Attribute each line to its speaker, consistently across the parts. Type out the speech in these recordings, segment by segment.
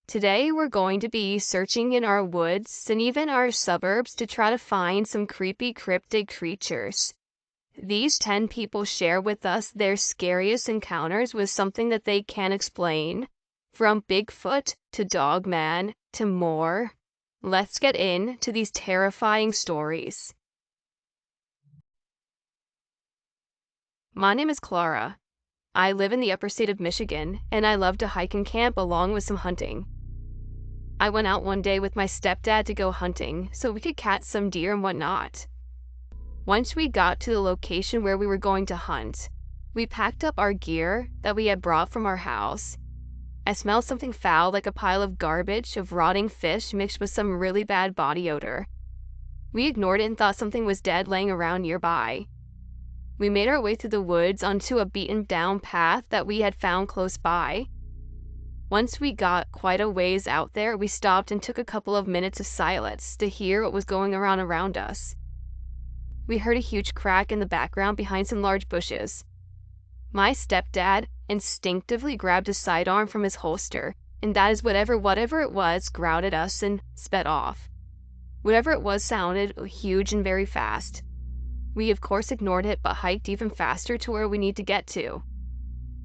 Speaker 1: Today, we're going to be searching in our woods and even our suburbs to try to find some creepy cryptid creatures. These 10 people share with us their scariest encounters with something that they can't explain, from Bigfoot to Dogman to more. Let's get into these terrifying stories. My name is Clara. I live in the upper state of Michigan, and I love to hike and camp along with some hunting. I went out one day with my stepdad to go hunting so we could catch some deer and whatnot. Once we got to the location where we were going to hunt, we packed up our gear that we had brought from our house. I smelled something foul, like a pile of garbage of rotting fish mixed with some really bad body odor. We ignored it and thought something was dead laying around nearby. We made our way through the woods onto a beaten-down path that we had found close by. Once we got quite a ways out there, we stopped and took a couple of minutes of silence to hear what was going on around us. We heard a huge crack in the background behind some large bushes. My stepdad instinctively grabbed his sidearm from his holster, and that is whatever it was growled at us and sped off. Whatever it was sounded huge and very fast. We of course ignored it, but hiked even faster to where we need to get to.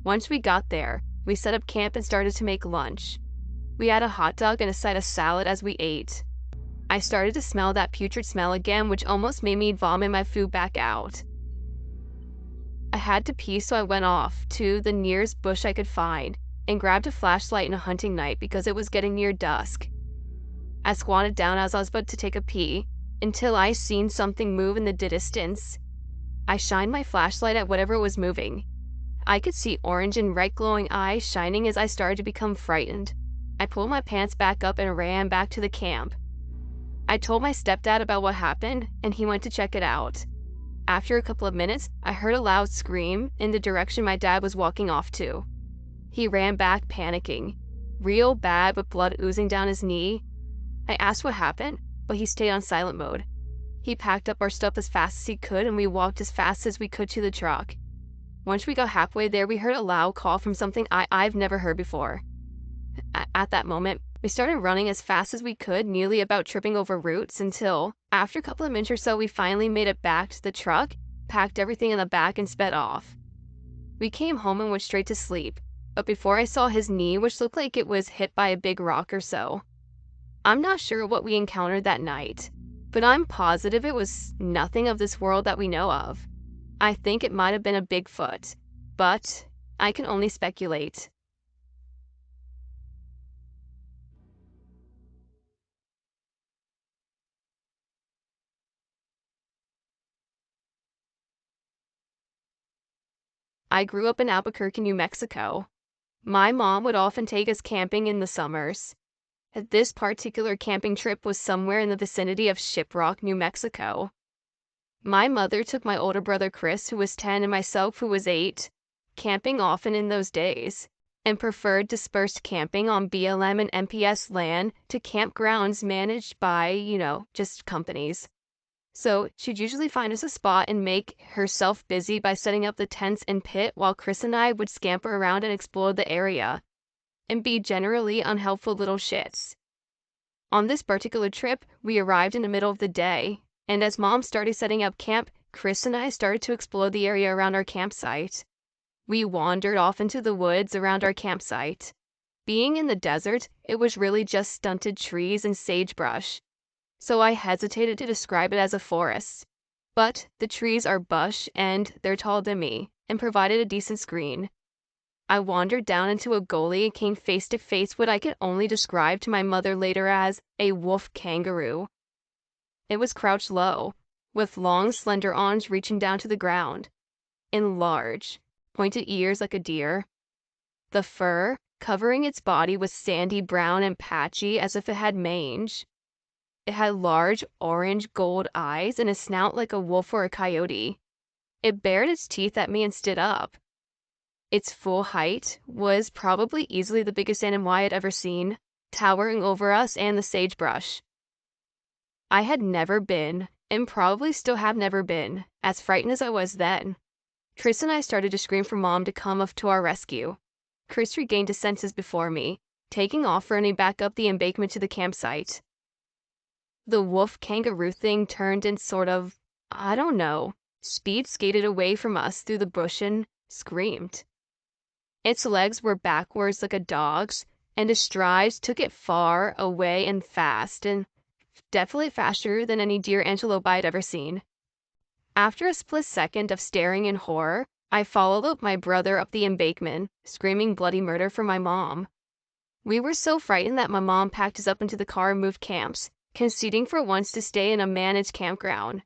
Speaker 1: Once we got there, we set up camp and started to make lunch. We had a hot dog and a side of salad as we ate. I started to smell that putrid smell again, which almost made me vomit my food back out. I had to pee, so I went off to the nearest bush I could find and grabbed a flashlight and a hunting knife because it was getting near dusk. I squatted down as I was about to take a pee until I seen something move in the distance. I shined my flashlight at whatever was moving. I could see orange and red glowing eyes shining as I started to become frightened. I pulled my pants back up and ran back to the camp. I told my stepdad about what happened, and he went to check it out. After a couple of minutes, I heard a loud scream in the direction my dad was walking off to. He ran back panicking, real bad with blood oozing down his knee. I asked what happened, but he stayed on silent mode. He packed up our stuff as fast as he could, and we walked as fast as we could to the truck. Once we got halfway there, we heard a loud call from something I've never heard before. At that moment, we started running as fast as we could, nearly about tripping over roots, until, after a couple of minutes or so, we finally made it back to the truck, packed everything in the back, and sped off. We came home and went straight to sleep, but before I saw his knee, which looked like it was hit by a big rock or so. I'm not sure what we encountered that night, but I'm positive it was nothing of this world that we know of. I think it might have been a Bigfoot, but I can only speculate. I grew up in Albuquerque, New Mexico. My mom would often take us camping in the summers. This particular camping trip was somewhere in the vicinity of Shiprock, New Mexico. My mother took my older brother Chris, who was 10, and myself, who was 8, camping often in those days, and preferred dispersed camping on BLM and MPS land to campgrounds managed by, just companies. So she'd usually find us a spot and make herself busy by setting up the tents and pit while Chris and I would scamper around and explore the area and be generally unhelpful little shits. On this particular trip, we arrived in the middle of the day, and as Mom started setting up camp, Chris and I started to explore the area around our campsite. We wandered off into the woods around our campsite. Being in the desert, it was really just stunted trees and sagebrush, so I hesitated to describe it as a forest. But the trees are bush and they're taller than me, and provided a decent screen. I wandered down into a gully and came face to face what I could only describe to my mother later as a wolf kangaroo. It was crouched low, with long, slender arms reaching down to the ground, and large, pointed ears like a deer. The fur covering its body was sandy brown and patchy as if it had mange. It had large orange gold eyes and a snout like a wolf or a coyote. It bared its teeth at me and stood up. Its full height was probably easily the biggest animal I had ever seen, towering over us and the sagebrush. I had never been, and probably still have never been, as frightened as I was then. Chris and I started to scream for Mom to come up to our rescue. Chris regained his senses before me, taking off running back up the embankment to the campsite. The wolf kangaroo thing turned and sort of, I don't know, speed skated away from us through the bush and screamed. Its legs were backwards like a dog's, and its strides took it far away and fast, and definitely faster than any deer antelope I had ever seen. After a split second of staring in horror, I followed my brother up the embankment, screaming bloody murder for my mom. We were so frightened that my mom packed us up into the car and moved camps, conceding for once to stay in a managed campground.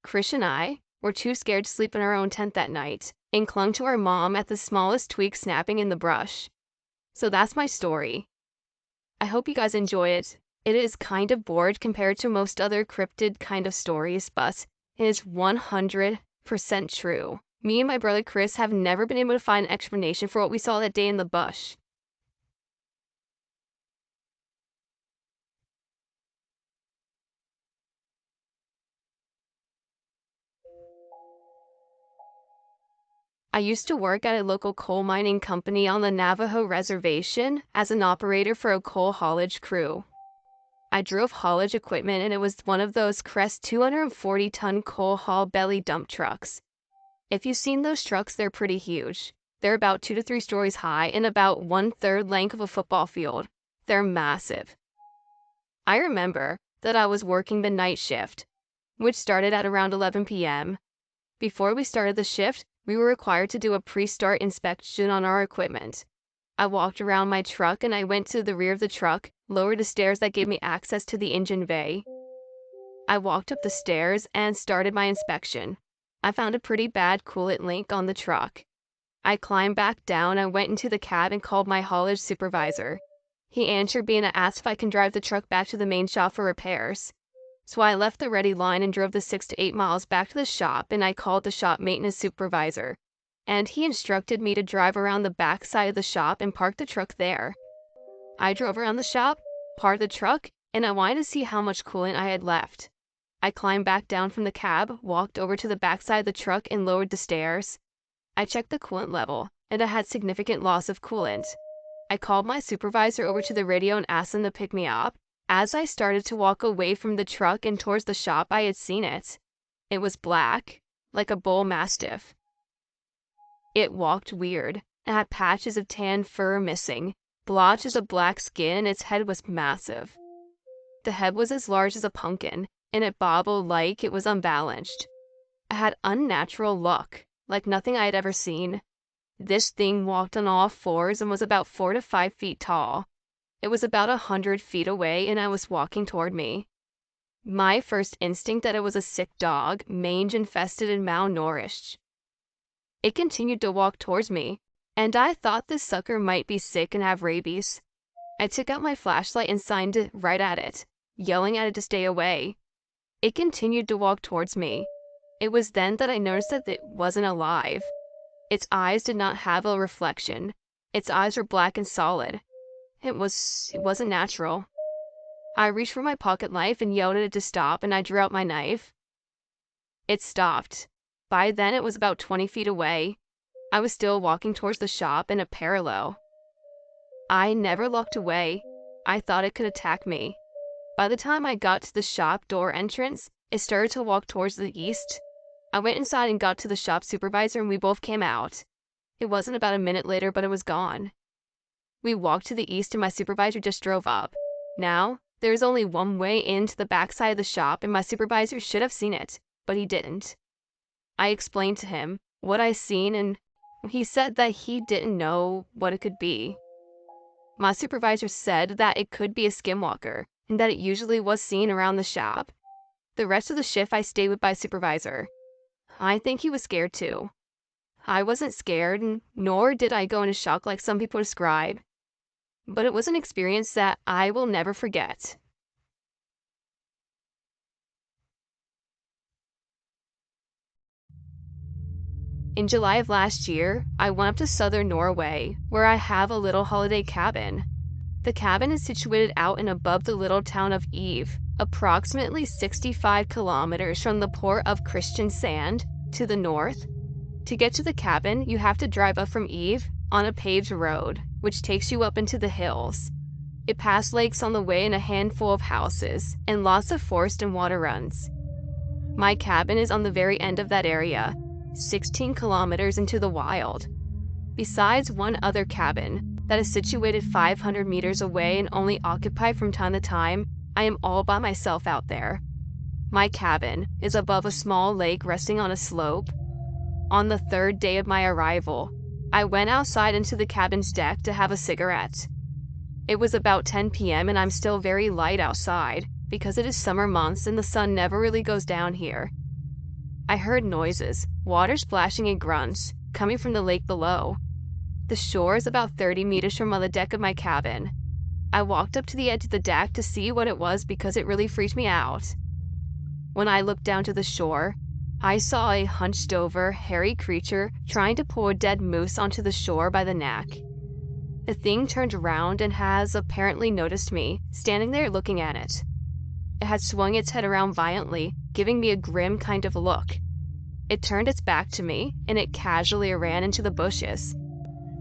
Speaker 1: Krish and I were too scared to sleep in our own tent that night, and clung to our mom at the smallest twig snapping in the brush. So that's my story. I hope you guys enjoy it. It is kind of bored compared to most other cryptid kind of stories, but it is 100% true. Me and my brother Chris have never been able to find an explanation for what we saw that day in the bush. I used to work at a local coal mining company on the Navajo reservation as an operator for a coal haulage crew. I drove haulage equipment, and it was one of those Crest 240-ton coal haul belly dump trucks. If you've seen those trucks, they're pretty huge. They're about 2 to 3 stories high and about 1/3 length of a football field. They're massive. I remember that I was working the night shift, which started at around 11 p.m. Before we started the shift, we were required to do a pre-start inspection on our equipment. I walked around my truck and I went to the rear of the truck, lowered the stairs that gave me access to the engine bay. I walked up the stairs and started my inspection. I found a pretty bad coolant leak on the truck. I climbed back down and went into the cab and called my haulage supervisor. He answered me and asked if I can drive the truck back to the main shop for repairs. So I left the ready line and drove the 6 to 8 miles back to the shop, and I called the shop maintenance supervisor. And he instructed me to drive around the back side of the shop and park the truck there. I drove around the shop, parked the truck, and I wanted to see how much coolant I had left. I climbed back down from the cab, walked over to the back side of the truck and lowered the stairs. I checked the coolant level, and I had significant loss of coolant. I called my supervisor over to the radio and asked him to pick me up. As I started to walk away from the truck and towards the shop, I had seen it. It was black, like a bull mastiff. It walked weird. It had patches of tan fur missing, blotches of black skin, and its head was massive. The head was as large as a pumpkin, and it bobbled like it was unbalanced. It had unnatural look, like nothing I had ever seen. This thing walked on all fours and was about 4 to 5 feet tall. It was about 100 feet away, and I was walking toward me. My first instinct that it was a sick dog, mange-infested and malnourished. It continued to walk towards me, and I thought this sucker might be sick and have rabies. I took out my flashlight and signed it right at it, yelling at it to stay away. It continued to walk towards me. It was then that I noticed that it wasn't alive. Its eyes did not have a reflection. Its eyes were black and solid. It wasn't natural. I reached for my pocket knife and yelled at it to stop, and I drew out my knife. It stopped. By then it was about 20 feet away. I was still walking towards the shop in a parallel. I never looked away. I thought it could attack me. By the time I got to the shop door entrance, it started to walk towards the east. I went inside and got to the shop supervisor, and we both came out. It wasn't about a minute later, but it was gone. We walked to the east and my supervisor just drove up. Now, there is only one way into the backside of the shop, and my supervisor should have seen it, but he didn't. I explained to him what I seen, and he said that he didn't know what it could be. My supervisor said that it could be a skinwalker, and that it usually was seen around the shop. The rest of the shift I stayed with my supervisor. I think he was scared too. I wasn't scared, nor did I go into shock like some people describe. But it was an experience that I will never forget. In July of last year, I went up to southern Norway, where I have a little holiday cabin. The cabin is situated out and above the little town of Eve, approximately 65 kilometers from the port of Kristiansand to the north. To get to the cabin, you have to drive up from Eve on a paved road. which takes you up into the hills. It passed lakes on the way and a handful of houses, and lots of forest and water runs. My cabin is on the very end of that area, 16 kilometers into the wild. Besides one other cabin that is situated 500 meters away and only occupied from time to time, I am all by myself out there. My cabin is above a small lake resting on a slope. On the third day of my arrival, I went outside into the cabin's deck to have a cigarette. It was about 10 p.m. and I'm still very light outside because it is summer months and the sun never really goes down here. I heard noises, water splashing and grunts, coming from the lake below. The shore is about 30 meters from the deck of my cabin. I walked up to the edge of the deck to see what it was because it really freaked me out. When I looked down to the shore, I saw a hunched-over, hairy creature trying to pull a dead moose onto the shore by the neck. The thing turned around and has apparently noticed me, standing there looking at it. It had swung its head around violently, giving me a grim kind of look. It turned its back to me, and it casually ran into the bushes.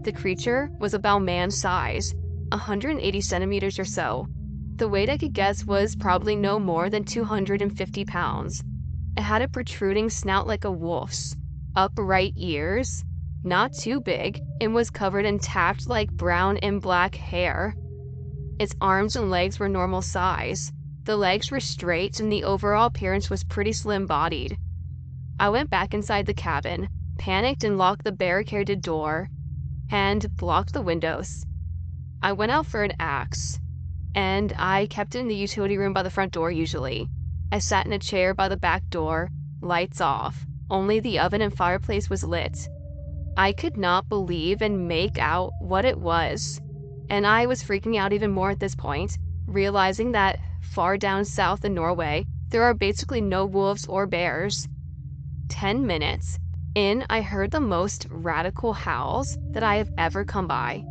Speaker 1: The creature was about man's size, 180 centimeters or so. The weight I could guess was probably no more than 250 pounds. It had a protruding snout like a wolf's, upright ears, not too big, and was covered in tapped like brown and black hair. Its arms and legs were normal size. The legs were straight and the overall appearance was pretty slim-bodied. I went back inside the cabin, panicked and locked the barricaded door, and blocked the windows. I went out for an axe, and I kept it in the utility room by the front door usually. I sat in a chair by the back door, lights off. Only the oven and fireplace was lit. I could not believe and make out what it was, and I was freaking out even more at this point, realizing that far down south in Norway, there are basically no wolves or bears. 10 minutes in, I heard the most radical howls that I have ever come by.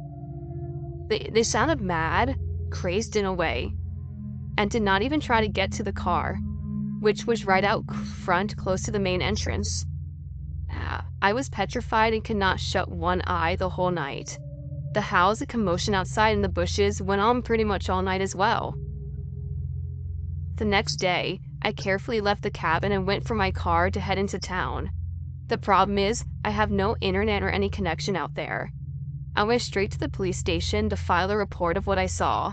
Speaker 1: They sounded mad, crazed in a way, and did not even try to get to the car, which was right out front close to the main entrance. I was petrified and could not shut one eye the whole night. The howls and commotion outside in the bushes went on pretty much all night as well. The next day, I carefully left the cabin and went for my car to head into town. The problem is, I have no internet or any connection out there. I went straight to the police station to file a report of what I saw.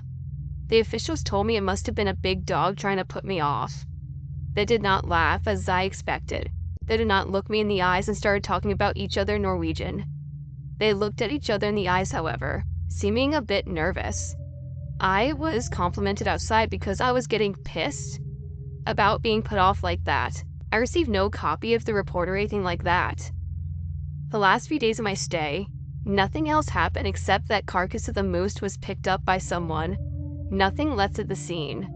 Speaker 1: The officials told me it must have been a big dog trying to put me off. They did not laugh as I expected. They did not look me in the eyes and started talking about each other in Norwegian. They looked at each other in the eyes, however, seeming a bit nervous. I was complimented outside because I was getting pissed about being put off like that. I received no copy of the report or anything like that. The last few days of my stay, nothing else happened except that carcass of the moose was picked up by someone. Nothing left at the scene.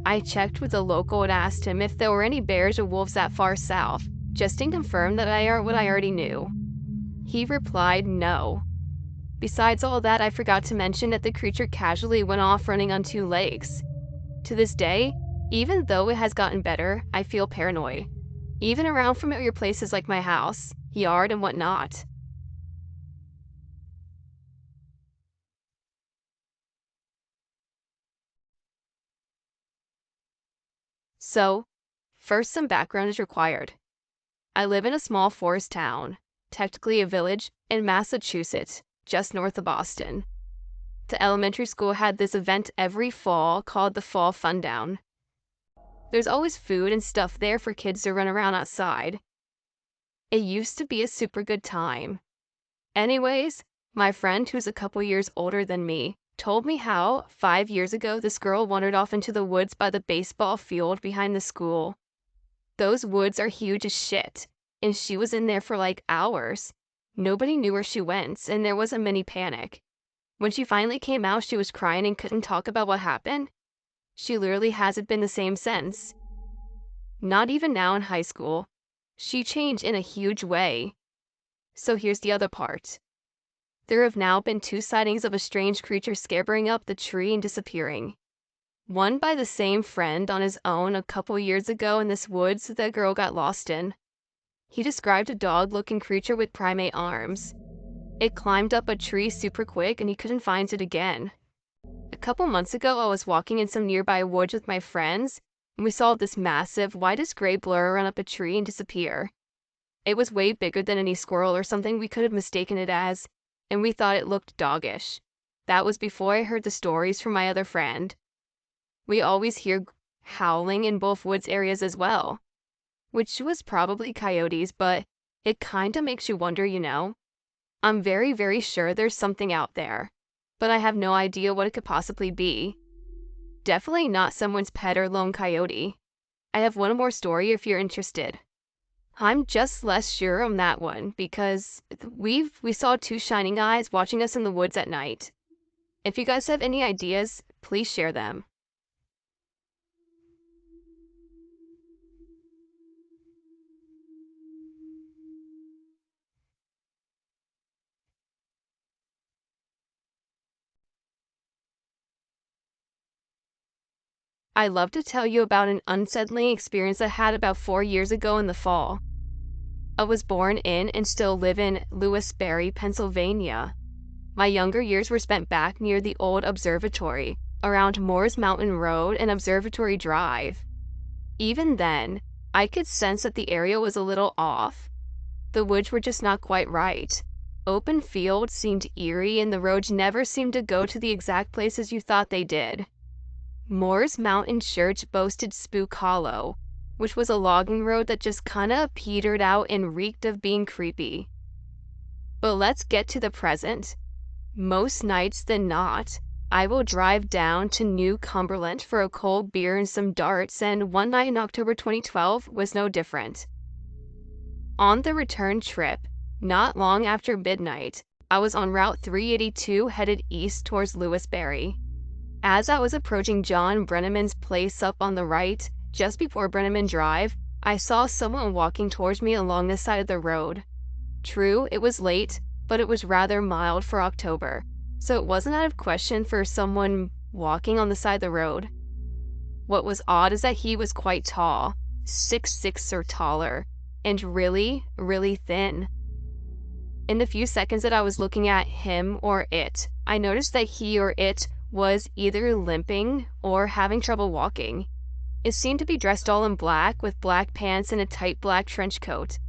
Speaker 1: I checked with a local and asked him if there were any bears or wolves that far south, just to confirm that what I already knew. He replied no. Besides all that, I forgot to mention that the creature casually went off running on 2 legs. To this day, even though it has gotten better, I feel paranoid, even around familiar places like my house, yard, and whatnot. So, first some background is required. I live in a small forest town, technically a village, in Massachusetts, just north of Boston. The elementary school had this event every fall called the Fall Fundown. There's always food and stuff there for kids to run around outside. It used to be a super good time. Anyways, my friend, who's a couple years older than me, told me how 5 years ago this girl wandered off into the woods by the baseball field behind the school. Those woods are huge as shit, and she was in there for like hours. Nobody knew where she went, and there wasn't many panic. When she finally came out, she was crying and couldn't talk about what happened. She literally hasn't been the same since. Not even now in high school. She changed in a huge way. So here's the other part. There have now been 2 sightings of a strange creature scabbering up the tree and disappearing. One by the same friend on his own a couple years ago in this woods that the girl got lost in. He described a dog-looking creature with primate arms. It climbed up a tree super quick and he couldn't find it again. A couple months ago, I was walking in some nearby woods with my friends, and we saw this massive, whitest gray blur run up a tree and disappear. It was way bigger than any squirrel or something we could have mistaken it as, and we thought it looked doggish. That was before I heard the stories from my other friend. We always hear howling in both woods areas as well, which was probably coyotes, but it kinda makes you wonder, you know? I'm very, very sure there's something out there, but I have no idea what it could possibly be. Definitely not someone's pet or lone coyote. I have one more story if you're interested. I'm just less sure on that one because we saw two shining eyes watching us in the woods at night. If you guys have any ideas, please share them. I love to tell you about an unsettling experience I had about 4 years ago in the fall. I was born in and still live in Lewisberry, Pennsylvania. My younger years were spent back near the old observatory, around Moores Mountain Road and Observatory Drive. Even then, I could sense that the area was a little off. The woods were just not quite right. Open fields seemed eerie and the roads never seemed to go to the exact places you thought they did. Moores Mountain Church boasted Spook Hollow, which was a logging road that just kinda petered out and reeked of being creepy. But let's get to the present. Most nights than not, I will drive down to New Cumberland for a cold beer and some darts, and one night in October 2012 was no different. On the return trip, not long after midnight, I was on Route 382 headed east towards Lewisberry. As I was approaching John Brenneman's place up on the right, just before Brenneman Drive, I saw someone walking towards me along the side of the road. True, it was late, but it was rather mild for October, so it wasn't out of question for someone walking on the side of the road. What was odd is that he was quite tall, 6'6" or taller, and really, really thin. In the few seconds that I was looking at him or it, I noticed that he or it was either limping or having trouble walking. It seemed to be dressed all in black with black pants and a tight black trench coat.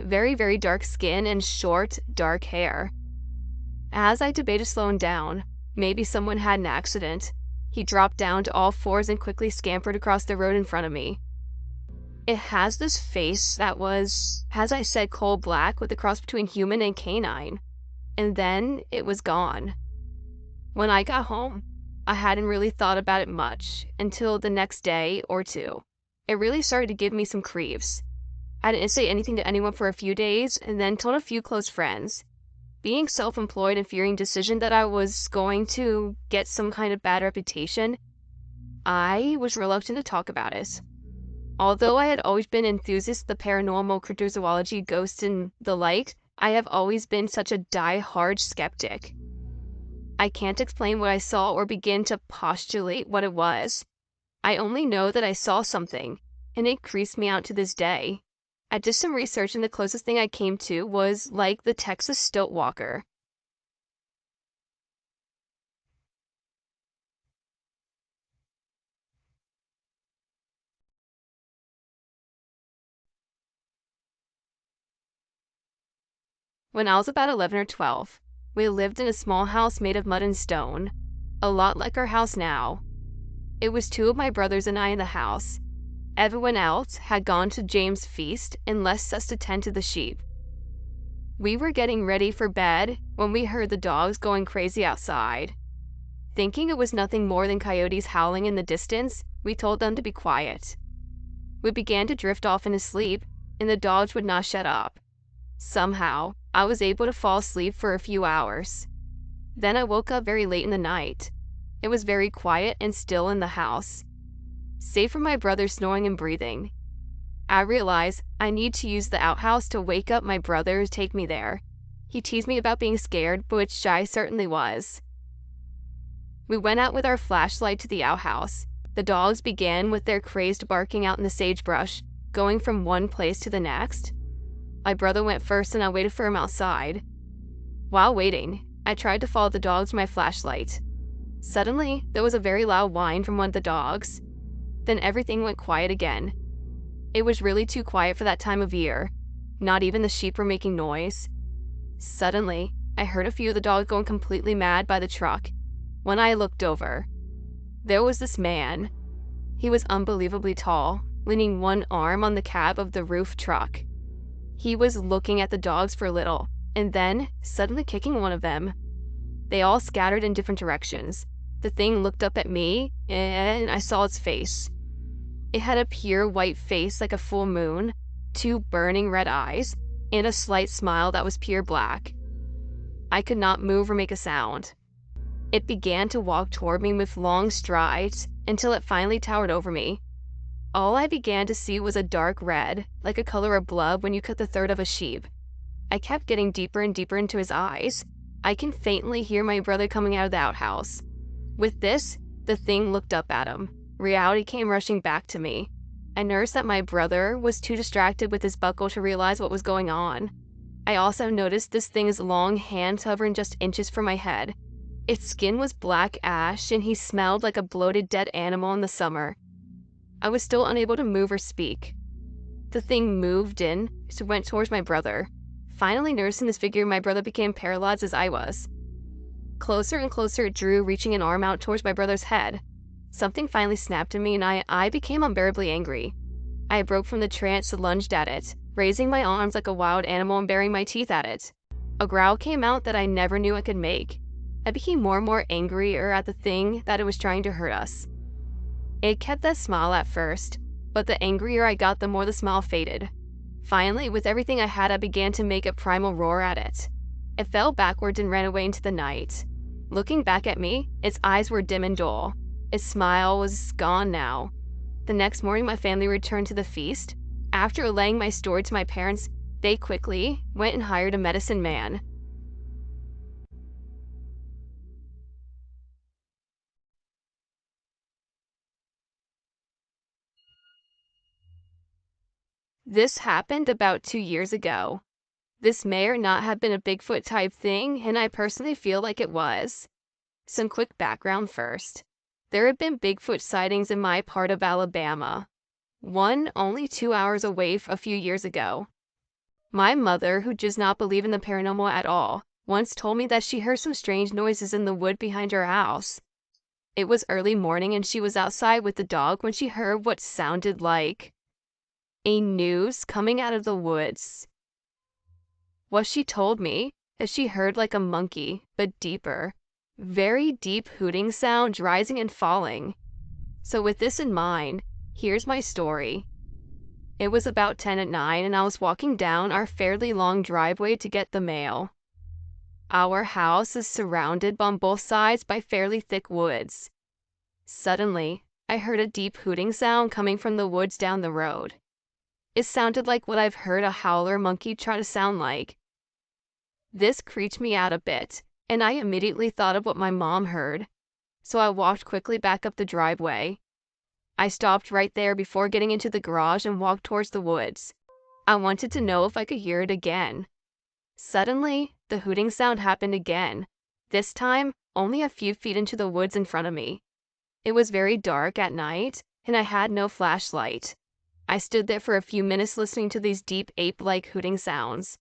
Speaker 1: Very, very dark skin and short, dark hair. As I debated slowing down, maybe someone had an accident, he dropped down to all fours and quickly scampered across the road in front of me. It has this face that was, as I said, coal black with a cross between human and canine. And then it was gone. When I got home, I hadn't really thought about it much until the next day or two. It really started to give me some creeps. I didn't say anything to anyone for a few days and then told a few close friends. Being self-employed and fearing decision that I was going to get some kind of bad reputation, I was reluctant to talk about it. Although I had always been an enthusiast of the paranormal, cryptozoology, ghosts, and the like, I have always been such a die-hard skeptic. I can't explain what I saw or begin to postulate what it was. I only know that I saw something, and it creeps me out to this day. I did some research and the closest thing I came to was like the Texas stilt walker. When I was about 11 or 12, we lived in a small house made of mud and stone, a lot like our house now. It was two of my brothers and I in the house. Everyone else had gone to James' feast and left us to tend to the sheep. We were getting ready for bed when we heard the dogs going crazy outside. Thinking it was nothing more than coyotes howling in the distance, we told them to be quiet. We began to drift off into sleep, and the dogs would not shut up. Somehow, I was able to fall asleep for a few hours. Then I woke up very late in the night. It was very quiet and still in the house, save for my brother snoring and breathing. I realized I need to use the outhouse to wake up my brother to take me there. He teased me about being scared, which I certainly was. We went out with our flashlight to the outhouse. The dogs began with their crazed barking out in the sagebrush, going from one place to the next. My brother went first and I waited for him outside. While waiting, I tried to follow the dogs with my flashlight. Suddenly, there was a very loud whine from one of the dogs. Then everything went quiet again. It was really too quiet for that time of year. Not even the sheep were making noise. Suddenly, I heard a few of the dogs going completely mad by the truck. When I looked over, there was this man. He was unbelievably tall, leaning one arm on the cab of the roof truck. He was looking at the dogs for a little, and then suddenly kicking one of them. They all scattered in different directions. The thing looked up at me, and I saw its face. It had a pure white face like a full moon, two burning red eyes, and a slight smile that was pure black. I could not move or make a sound. It began to walk toward me with long strides until it finally towered over me. All I began to see was a dark red, like a color of blood when you cut the throat of a sheep. I kept getting deeper and deeper into his eyes. I can faintly hear my brother coming out of the outhouse. With this, the thing looked up at him. Reality came rushing back to me. I noticed that my brother was too distracted with his buckle to realize what was going on. I also noticed this thing's long hands hovering just inches from my head. Its skin was black ash, and he smelled like a bloated dead animal in the summer. I was still unable to move or speak. The thing moved in, so went towards my brother. Finally noticing this figure, my brother became paralyzed as I was. Closer and closer it drew, reaching an arm out towards my brother's head. Something finally snapped in me, and I became unbearably angry. I broke from the trance and lunged at it, raising my arms like a wild animal and baring my teeth at it. A growl came out that I never knew I could make. I became more and more angrier at the thing that it was trying to hurt us. It kept that smile at first, but the angrier I got, the more the smile faded. Finally, with everything I had, I began to make a primal roar at it. It fell backwards and ran away into the night. Looking back at me, its eyes were dim and dull. Its smile was gone now. The next morning, my family returned to the feast. After relaying my story to my parents, they quickly went and hired a medicine man. This happened about 2 years ago. This may or not have been a Bigfoot type thing, and I personally feel like it was. Some quick background first. There have been Bigfoot sightings in my part of Alabama. One only 2 hours away a few years ago. My mother, who does not believe in the paranormal at all, once told me that she heard some strange noises in the wood behind her house. It was early morning and she was outside with the dog when she heard what sounded like a noose coming out of the woods. What she told me is she heard like a monkey, but deeper, very deep hooting sound rising and falling. So with this in mind, here's my story. It was about 10 at night and I was walking down our fairly long driveway to get the mail. Our house is surrounded on both sides by fairly thick woods. Suddenly, I heard a deep hooting sound coming from the woods down the road. It sounded like what I've heard a howler monkey try to sound like. This creeped me out a bit, and I immediately thought of what my mom heard. So I walked quickly back up the driveway. I stopped right there before getting into the garage and walked towards the woods. I wanted to know if I could hear it again. Suddenly, the hooting sound happened again, this time only a few feet into the woods in front of me. It was very dark at night, and I had no flashlight. I stood there for a few minutes listening to these deep ape-like hooting sounds.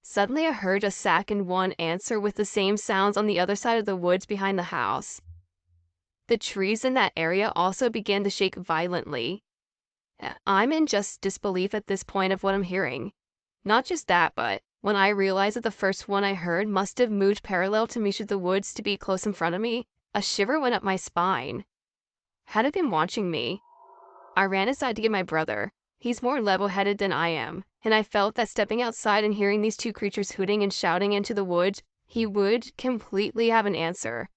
Speaker 1: Suddenly I heard a second one answer with the same sounds on the other side of the woods behind the house. The trees in that area also began to shake violently. I'm in just disbelief at this point of what I'm hearing. Not just that, but when I realized that the first one I heard must have moved parallel to me through the woods to be close in front of me, a shiver went up my spine. Had it been watching me? I ran inside to get my brother. He's more level-headed than I am, and I felt that stepping outside and hearing these two creatures hooting and shouting into the woods, he would completely have an answer.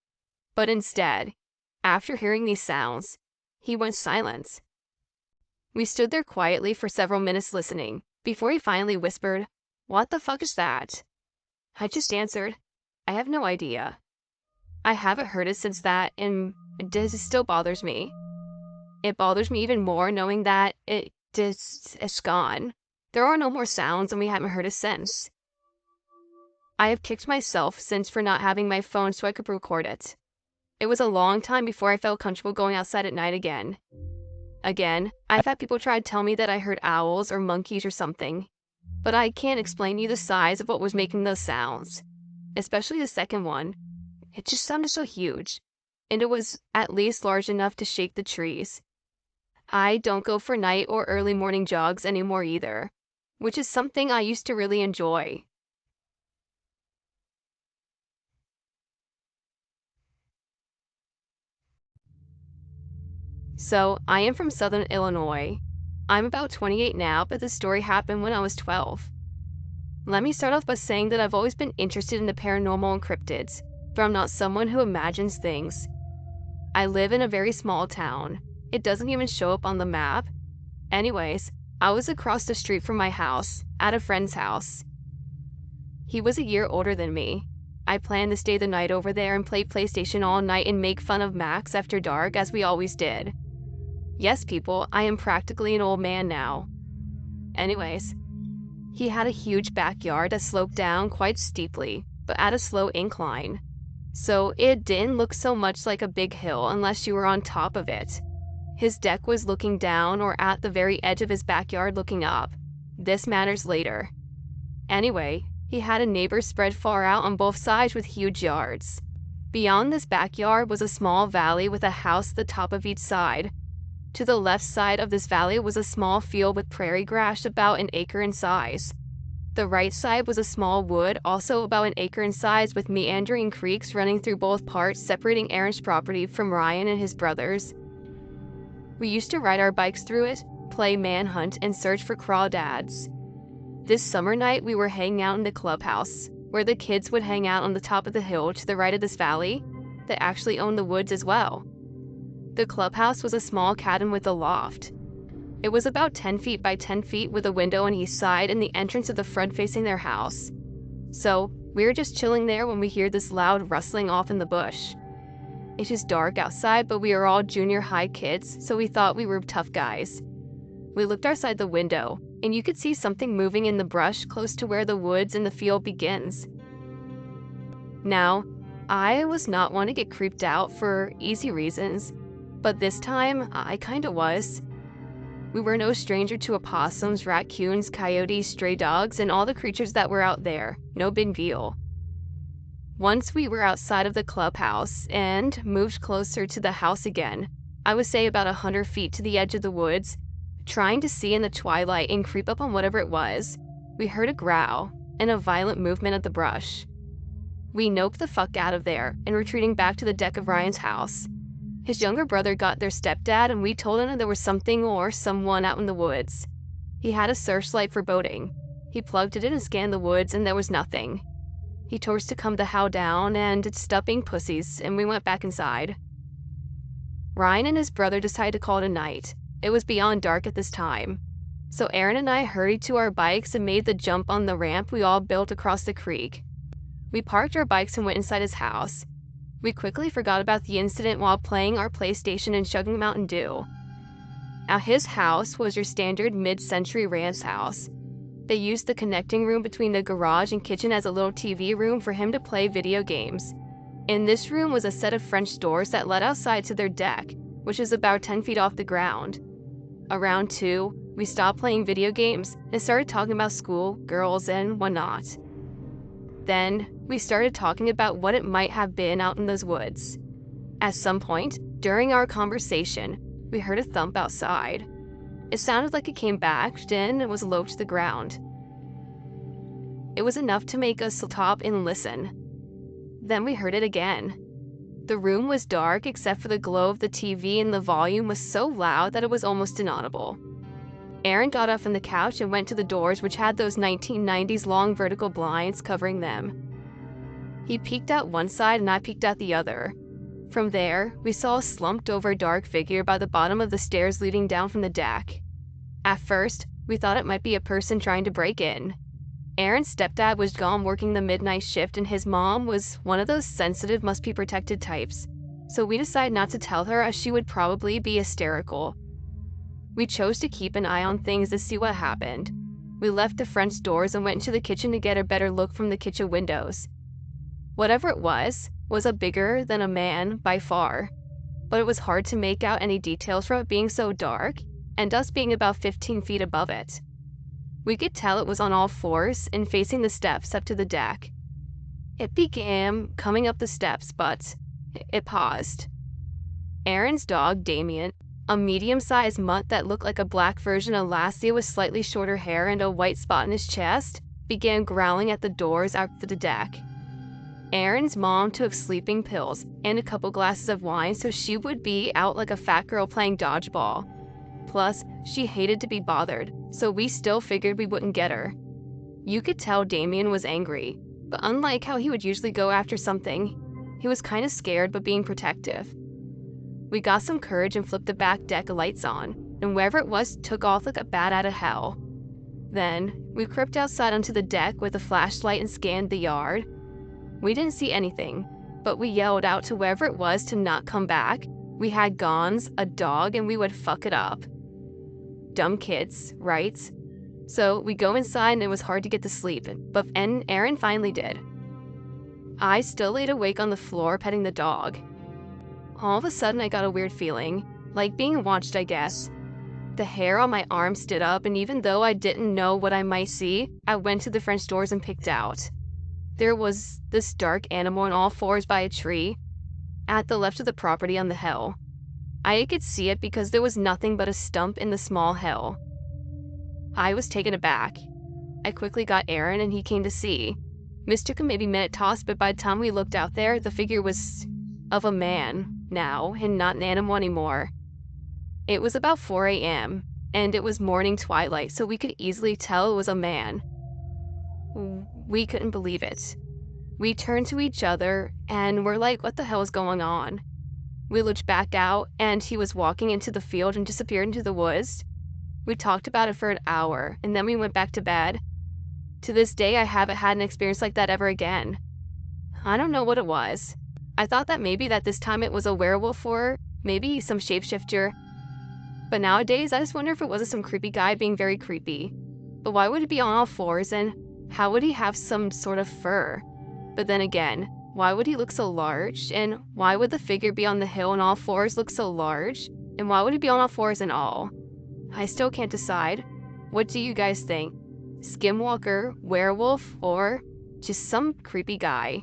Speaker 1: But instead, after hearing these sounds, he went silent. We stood there quietly for several minutes listening, before he finally whispered, "What the fuck is that?" I just answered, "I have no idea." I haven't heard it since that, and it still bothers me. It bothers me even more knowing that it's gone. There are no more sounds and we haven't heard it since. I have kicked myself since for not having my phone so I could record it. It was a long time before I felt comfortable going outside at night again. I've had people try to tell me that I heard owls or monkeys or something, but I can't explain to you the size of what was making those sounds. Especially the second one. It just sounded so huge, and it was at least large enough to shake the trees. I don't go for night or early morning jogs anymore either, which is something I used to really enjoy. So, I am from Southern Illinois. I'm about 28 now, but this story happened when I was 12. Let me start off by saying that I've always been interested in the paranormal and cryptids, but I'm not someone who imagines things. I live in a very small town. It doesn't even show up on the map. Anyways, I was across the street from my house, at a friend's house. He was a year older than me. I planned to stay the night over there and play PlayStation all night and make fun of Max after dark, as we always did. Yes, people, I am practically an old man now. Anyways, he had a huge backyard that sloped down quite steeply, but at a slow incline. So it didn't look so much like a big hill unless you were on top of it. His deck was looking down or at the very edge of his backyard looking up. This matters later. Anyway, he had a neighbor spread far out on both sides with huge yards. Beyond this backyard was a small valley with a house at the top of each side. To the left side of this valley was a small field with prairie grass about an acre in size. The right side was a small wood, also about an acre in size, with meandering creeks running through both parts, separating Aaron's property from Ryan and his brothers. We used to ride our bikes through it, play manhunt, and search for crawdads. This summer night, we were hanging out in the clubhouse, where the kids would hang out on the top of the hill to the right of this valley, that actually owned the woods as well. The clubhouse was a small cabin with a loft. It was about 10 feet by 10 feet with a window on each side and the entrance at the front facing their house. So, we were just chilling there when we hear this loud rustling off in the bush. It is dark outside, but we are all junior high kids, so we thought we were tough guys. We looked outside the window, and you could see something moving in the brush close to where the woods and the field begins. Now, I was not one to get creeped out for easy reasons, but this time, I kinda was. We were no stranger to opossums, raccoons, coyotes, stray dogs, and all the creatures that were out there. No big deal. Once we were outside of the clubhouse and moved closer to the house again, I would say about 100 feet to the edge of the woods, trying to see in the twilight and creep up on whatever it was, we heard a growl and a violent movement of the brush. We noped the fuck out of there and retreating back to the deck of Ryan's house. His younger brother got their stepdad and we told him there was something or someone out in the woods. He had a searchlight for boating. He plugged it in and scanned the woods and there was nothing. He told us to come to How Down and stop being pussies, and we went back inside. Ryan and his brother decided to call it a night. It was beyond dark at this time. So Aaron and I hurried to our bikes and made the jump on the ramp we all built across the creek. We parked our bikes and went inside his house. We quickly forgot about the incident while playing our PlayStation and chugging Mountain Dew. Now his house was your standard mid-century ranch house. They used the connecting room between the garage and kitchen as a little TV room for him to play video games. In this room was a set of French doors that led outside to their deck, which is about 10 feet off the ground. Around 2, we stopped playing video games and started talking about school, girls, and whatnot. Then, we started talking about what it might have been out in those woods. At some point, during our conversation, we heard a thump outside. It sounded like it came back in and was low to the ground. It was enough to make us stop and listen. Then we heard it again. The room was dark except for the glow of the TV and the volume was so loud that it was almost inaudible. Aaron got up from the couch and went to the doors which had those 1990s long vertical blinds covering them. He peeked out one side and I peeked out the other. From there, we saw a slumped over dark figure by the bottom of the stairs leading down from the deck. At first, we thought it might be a person trying to break in. Aaron's stepdad was gone working the midnight shift and his mom was one of those sensitive must-be-protected types, so we decided not to tell her as she would probably be hysterical. We chose to keep an eye on things to see what happened. We left the front doors and went into the kitchen to get a better look from the kitchen windows. Whatever it was a bigger than a man by far, but it was hard to make out any details from it being so dark and us being about 15 feet above it. We could tell it was on all fours and facing the steps up to the deck. It began coming up the steps, but it paused. Aaron's dog, Damien, a medium-sized mutt that looked like a black version of Lassie with slightly shorter hair and a white spot in his chest, began growling at the doors out to the deck. Aaron's mom took sleeping pills and a couple glasses of wine so she would be out like a fat girl playing dodgeball. Plus, she hated to be bothered, so we still figured we wouldn't get her. You could tell Damien was angry, but unlike how he would usually go after something, he was kind of scared but being protective. We got some courage and flipped the back deck lights on, and wherever it was took off like a bat out of hell. Then, we crept outside onto the deck with a flashlight and scanned the yard. We didn't see anything, but we yelled out to wherever it was to not come back. We had guns, a dog, and we would fuck it up. Dumb kids, right? So we go inside and it was hard to get to sleep, but Aaron finally did. I still laid awake on the floor petting the dog. All of a sudden I got a weird feeling, like being watched, I guess. The hair on my arm stood up, and even though I didn't know what I might see, I went to the French doors and peeked out. There was this dark animal on all fours by a tree, at the left of the property on the hill. I could see it because there was nothing but a stump in the small hill. I was taken aback. I quickly got Aaron and he came to see. Mistook a maybe minute toss, but by the time we looked out there, the figure was of a man now and not an animal anymore. It was about 4 a.m. and it was morning twilight, so we could easily tell it was a man. We couldn't believe it. We turned to each other and were like, what the hell is going on? We looked back out and he was walking into the field and disappeared into the woods. We talked about it for an hour and then we went back to bed. To this day, I haven't had an experience like that ever again. I don't know what it was. I thought that maybe that this time it was a werewolf or maybe some shapeshifter. But nowadays, I just wonder if it wasn't some creepy guy being very creepy. But why would he be on all fours, and how would he have some sort of fur? But then again, why would he look so large? And why would the figure be on the hill on all fours look so large? And why would he be on all fours and all? I still can't decide. What do you guys think? Skinwalker, werewolf, or just some creepy guy?